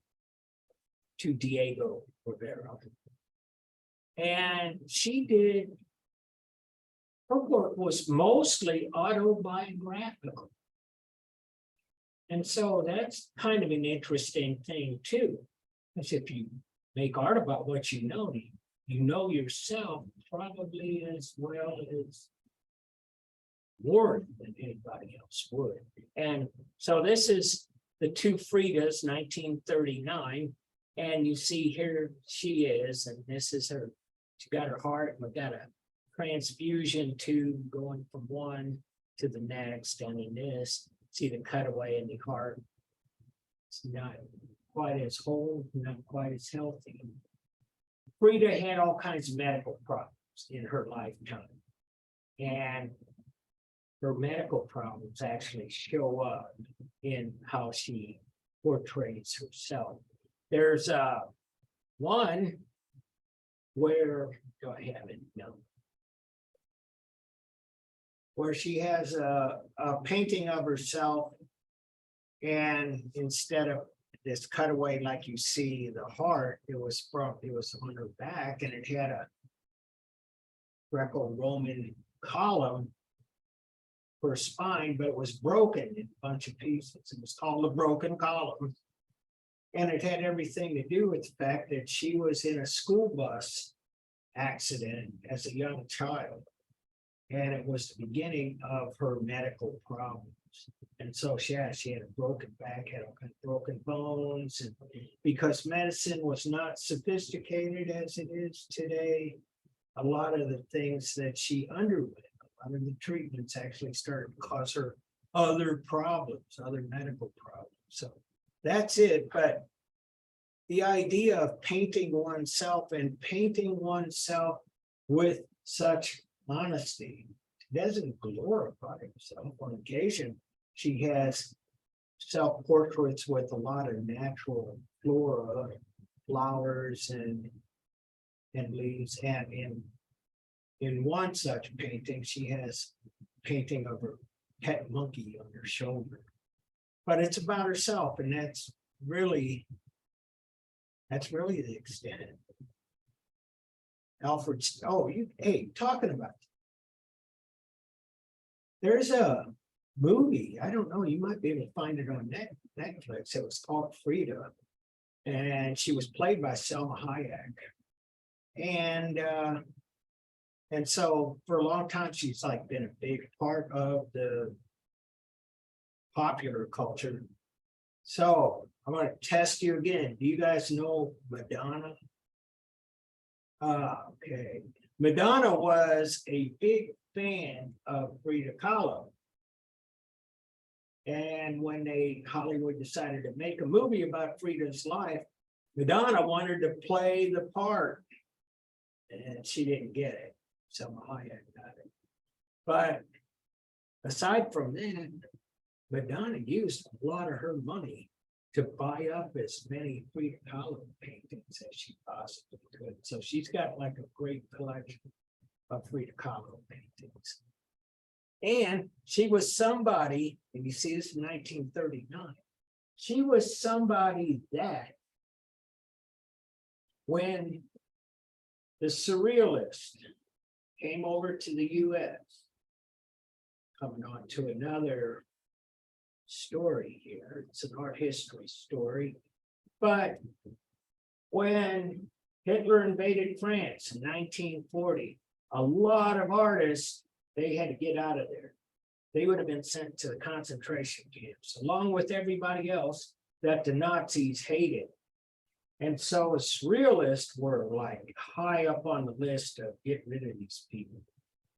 to Diego Rivera. And she did her work was mostly autobiographical. And so that's kind of an interesting thing too. Because if you make art about what you know yourself probably as well as more than anybody else would. And so this is the two Fridas, 1939. And you see here she is, and this is her, she got her heart, and we got a transfusion tube going from one to the next. And in this, see the cutaway in the heart. It's not quite as whole, not quite as healthy. Frida had all kinds of medical problems in her lifetime. And her medical problems actually show up in how she portrays herself. There's one where, do I have it? No. Where she has a painting of herself, and instead of this cutaway like you see the heart, it was on her back, and it had a Greco-Roman column for spine, but it was broken in a bunch of pieces. It was called the broken column. And it had everything to do with the fact that she was in a school bus accident as a young child. And it was the beginning of her medical problems. And so she had a broken back, had all kinds of broken bones. And because medicine was not sophisticated as it is today, a lot of the things that she underwent, a lot of the treatments actually started to cause her other problems, other medical problems. So that's it. But the idea of painting oneself and painting oneself with such honesty, doesn't glorify herself. On occasion, she has self-portraits with a lot of natural flora, flowers and leaves. And in one such painting, she has a painting of her pet monkey on her shoulder. But it's about herself, and that's really the extent. Alfred, talking about, there's a movie, I don't know, you might be able to find it on Netflix. It was called Frida, and she was played by Selma Hayek. And so for a long time, she's like been a big part of the popular culture. So I'm going to test you again. Do you guys know Madonna? Okay. Madonna was a big fan of Frida Kahlo. And when Hollywood decided to make a movie about Frida's life, Madonna wanted to play the part. And she didn't get it. Selma Hayek got it. But aside from that, Madonna used a lot of her money to buy up as many Frida Kahlo paintings as she possibly could. So she's got like a great collection of Frida Kahlo paintings. And she was somebody, and you see this in 1939, she was somebody that when the Surrealists came over to the US, coming on to another story here, it's an art history story, but when Hitler invaded France in 1940, a lot of artists, they had to get out of there. They would have been sent to the concentration camps, along with everybody else that the Nazis hated. And so surrealists were like high up on the list of get rid of these people.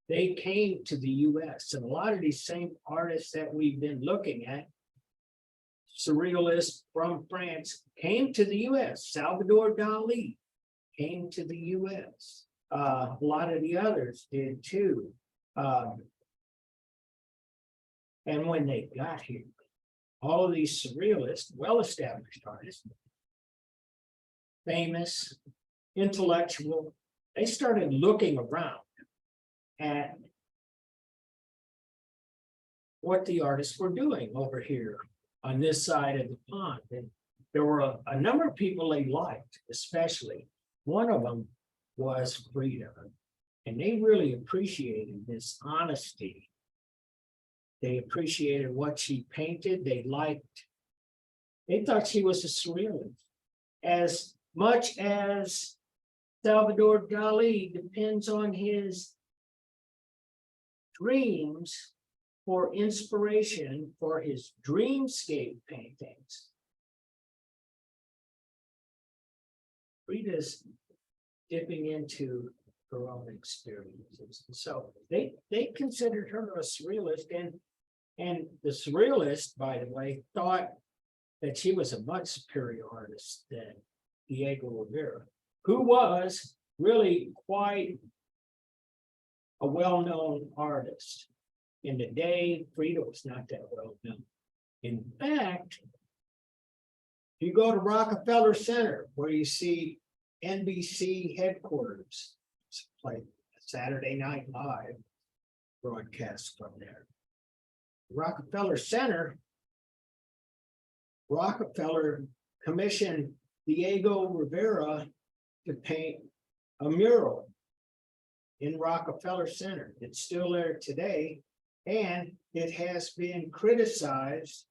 They came to the US, and a lot of these same artists that we've been looking at, surrealists from France, came to the US. Salvador Dali came to the US. A lot of the others did too. And when they got here, all of these surrealists, well-established artists, famous, intellectual, they started looking around at what the artists were doing over here on this side of the pond. And there were a number of people they liked, especially. One of them was Frida. And they really appreciated this honesty. They appreciated what she painted. They thought she was a surrealist. As much as Salvador Dali depends on his dreams for inspiration for his dreamscape paintings, Frida's dipping into her own experiences. So they considered her a surrealist, and the surrealist, by the way, thought that she was a much superior artist than Diego Rivera, who was really quite a well-known artist. In the day, Frida was not that well known. In fact, if you go to Rockefeller Center, where you see NBC headquarters, it's like Saturday Night Live broadcast from there. Rockefeller Center, Rockefeller commissioned Diego Rivera to paint a mural in Rockefeller Center. It's still there today, and it has been criticized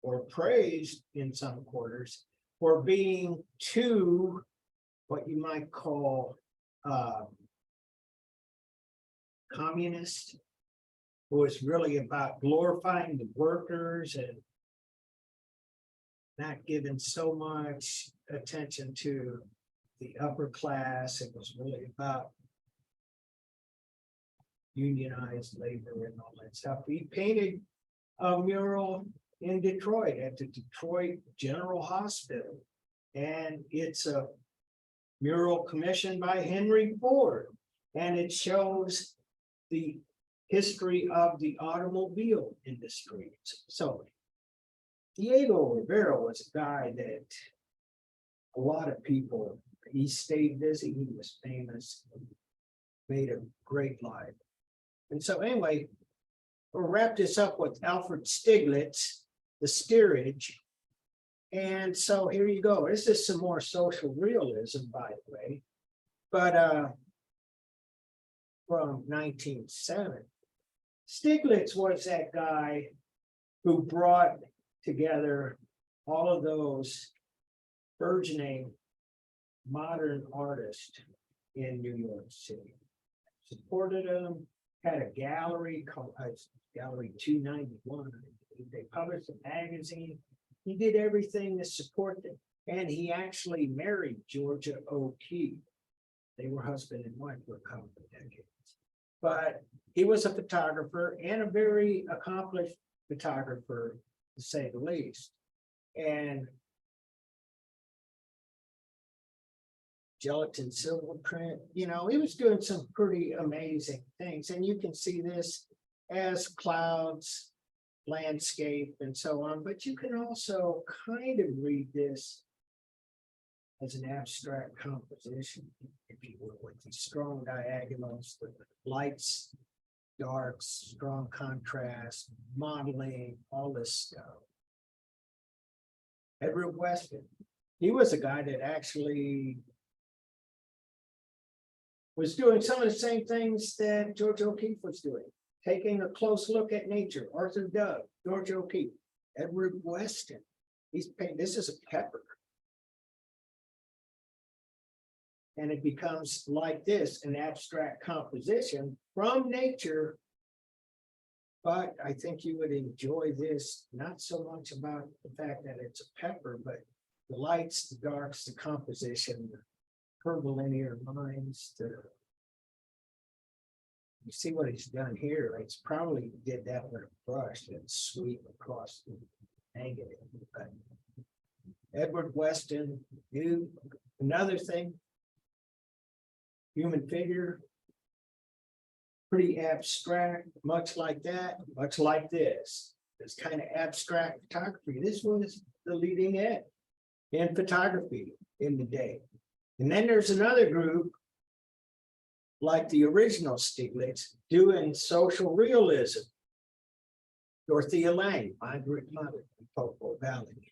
or praised in some quarters for being too, what you might call, communist. It was really about glorifying the workers and not giving so much attention to the upper class. It was really about unionized labor and all that stuff. He painted a mural in Detroit at the Detroit General Hospital, and it's a mural commissioned by Henry Ford, and it shows the history of the automobile industry. So Diego Rivera was a guy that a lot of people, he stayed busy, he was famous, made a great life. And so anyway, we'll wrap this up with Alfred Stieglitz, The Steerage. And so here you go. This is some more social realism, by the way, but from 1907. Stieglitz was that guy who brought together all of those burgeoning modern artists in New York City. Supported them, had a gallery called Gallery 291. They published a magazine. He did everything to support them. And he actually married Georgia O'Keeffe. They were husband and wife for a couple of decades. But he was a photographer and a very accomplished photographer, to say the least. And gelatin silver print, you know, he was doing some pretty amazing things. And you can see this as clouds, landscape, and so on. But you can also kind of read this as an abstract composition, if you will, with these strong diagonals, the lights, darks, strong contrast, modeling, all this stuff. Edward Weston, he was a guy that actually was doing some of the same things that George O'Keeffe was doing, taking a close look at nature. Arthur Doug, George O'Keeffe, Edward Weston. He's painting, this is a pepper. And it becomes like this, an abstract composition from nature. But I think you would enjoy this, not so much about the fact that it's a pepper, but the lights, the darks, the composition, the curvilinear lines. You see what he's done here? It's probably did that with a brush and sweep across the negative. But Edward Weston, another thing. Human figure, pretty abstract, much like that, much like this. This kind of abstract photography. This was the leading edge in photography in the day. And then there's another group, like the original Stieglitz, doing social realism. Dorothea Lange, Margaret Mother, and Popo Valley.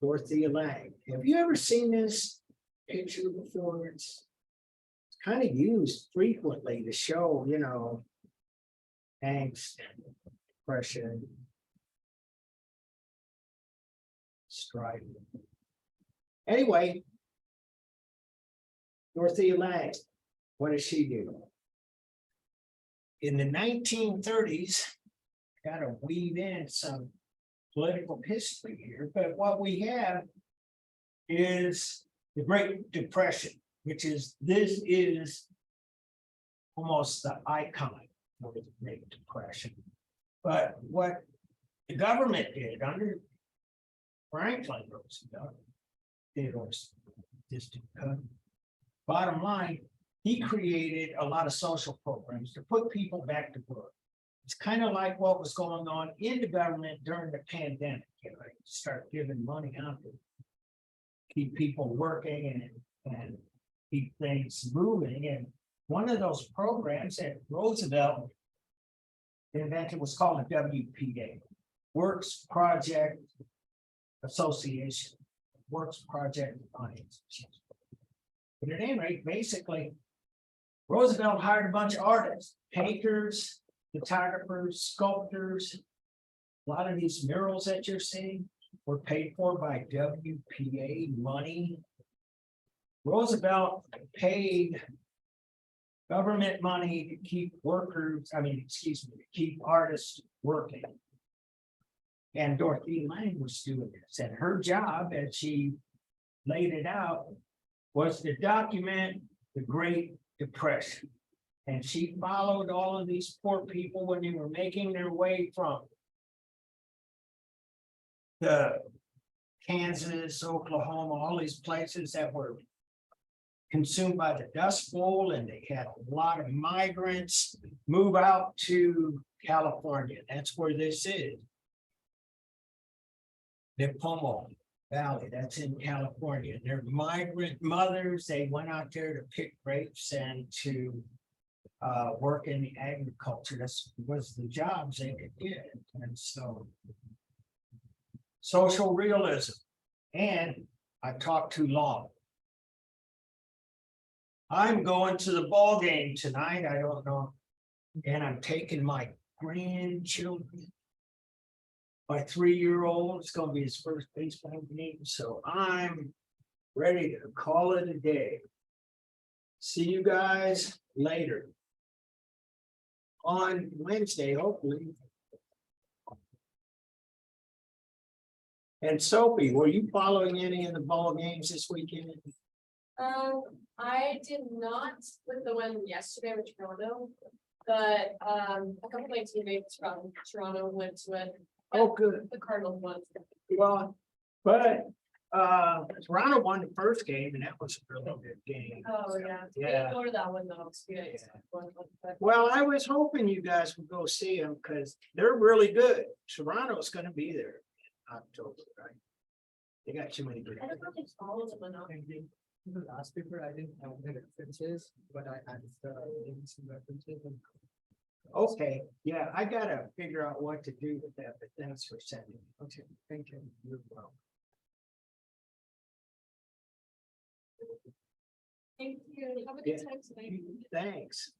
Dorothea Lange. Have you ever seen this picture before? It's kind of used frequently to show, you know, angst, depression, strife. Anyway, Dorothea Lange, what does she do? In the 1930s, gotta weave in some political history here, but what we have is the Great Depression, which is, this is almost the icon of the Great Depression. But what the government did under Franklin Roosevelt, Theodore's distant cousin, bottom line, he created a lot of social programs to put people back to work. It's kind of like what was going on in the government during the pandemic, you know, start giving money out to keep people working and keep things moving. And one of those programs that Roosevelt invented was called a WPA, Works Project Association, Works Project Finance. But at any rate, basically, Roosevelt hired a bunch of artists, painters, photographers, sculptors. A lot of these murals that you're seeing were paid for by WPA money. Roosevelt paid government money to keep workers, to keep artists working. And Dorothea Lange was doing this, and her job, as she laid it out, was to document the Great Depression. And she followed all of these poor people when they were making their way from the Kansas, Oklahoma, all these places that were consumed by the Dust Bowl, and they had a lot of migrants move out to California. That's where this is. The Pomo Valley, that's in California. They're migrant mothers. They went out there to pick grapes and to work in the agriculture. This was the jobs they could get. And so social realism. And I talked too long. I'm going to the ball game tonight. I don't know. And I'm taking my grandchildren. My 3-year-old, it's going to be his first baseball game. So I'm ready to call it a day. See you guys later. On Wednesday, hopefully. And Sophie, were you following any of the ball games this weekend? I did not with the one yesterday with Toronto, but a couple of my teammates from Toronto went to it. Oh, good. The Cardinals won. Well, but Toronto won the first game, and that was a really good game. Oh, yeah. Yeah. Go to that one though. Yeah. Well, I was hoping you guys would go see them because they're really good. Toronto's going to be there in October, right? They got too many good. I don't know if it's all of them or not. The last paper, I didn't have the references, but I had some references. Okay, yeah, I gotta figure out what to do with that, but thanks for sending. Okay, thank you. You're welcome. Thank you. Have a good time tonight. Thanks.